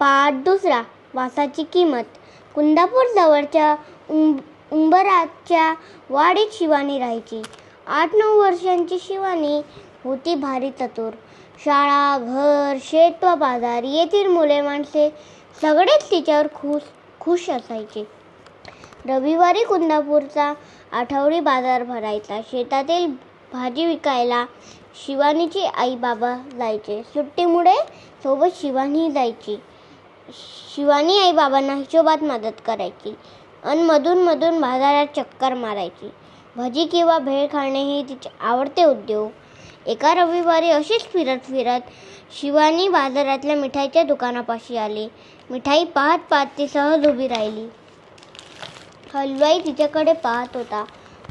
पाठ दुसरा. वासाची किंमत. कुंदापूर जवळच्या उंबराच्या वाडीत शिवानी राहायची. 8-9 वर्षांची शिवानी होती भारी चतुर. शाळा, घर, शेत व बाजार येथील मुले माणसे सगळेच तिच्यावर खुश असायचे. रविवारी कुंदापूरचा आठवडी बाजार भरायचा. शेतातील भाजी विकायला शिवानीचे आई बाबा जायचे. सुट्टीमुळे सोबत शिवानी जायची. शिवानी आई बाबांना हिशोबात मदत करायची आणि मधून बाजारात चक्कर मारायची. भजी किंवा भेळ खाणे हे तिचे आवडते उद्योग. एका रविवारी अशीच फिरत शिवानी बाजारातल्या मिठाईच्या दुकानापाशी आली. मिठाई पाहत ती सहज उभी राहिली. हलवाई तिच्याकडे पाहत होता.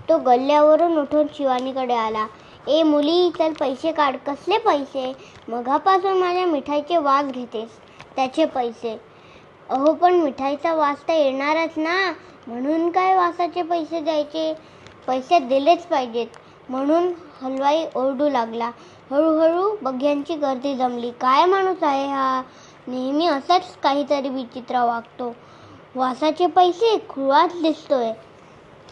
तो गल्ल्यावरून उठून शिवानीकडे आला. ए मुली, चल पैसे काढ. कसले पैसे? मगापासून माझ्या मिठाईचे वास घेतेस, त्याचे पैसे. अहो पण मिठाईचा वास तर येणारच ना, म्हणून काय वासाचे पैसे द्यायचे? पैसे दिलेच पाहिजेत. म्हणून हलवाई ओरडू लागला. हळूहळू बघ्यांची गर्दी जमली. काय माणूस आहे हा, नेहमी असाच काहीतरी विचित्र वागतो. वासाचे पैसे? खुळाच दिसतोय.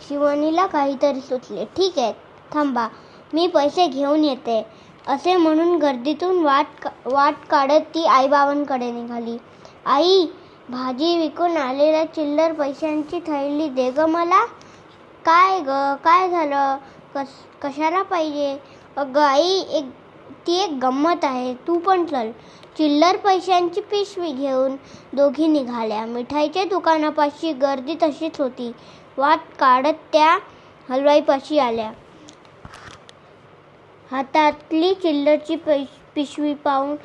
शिवानीला काहीतरी सुचले. ठीक आहे, थांबा, मी पैसे घेऊन येते, असे म्हणून गर्दीतून वाट काढत ती आईबाबांकडे निघाली. आई, भाजी विकून आलेल्या चिल्लर पैशांची थैली दे ग मला. काय ग, काय झालं? कशाला पाहिजे? अगं आई, ती एक गंमत आहे, तू पण चल. चिल्लर पैशांची पिशवी घेऊन दोघी निघाल्या. मिठाईच्या दुकानापाशी गर्दी तशीच होती. वाट काढत त्या हलवाईपाशी आल्या. हातातली चिल्लरची पिशवी पाहून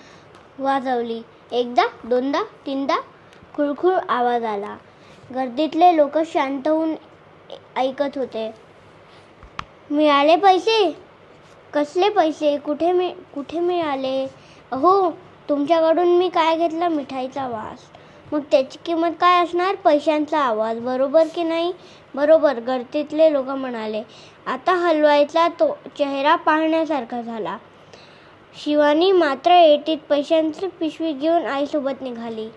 वाजवली. एकदा, दोनदा, तीनदा खुळखुळ आवाज आला. गर्दीतले लोक शांत होऊन ऐकत होते. मिळाले पैसे? कसले पैसे? कुठे मिळाले? अहो, तुमच्याकडून मी काय घेतलं? मिठाईचा वास. मग त्याची किंमत काय असणार? पैशांचा आवाज. बरोबर की नाही? बरोबर, गर्दीतले लोक म्हणाले. आता हलवाईचा तो चेहरा पाहण्यासारखा झाला. शिवानी मात्र एटीत पैशांची पिशवी घेऊन आईसोबत निघाली.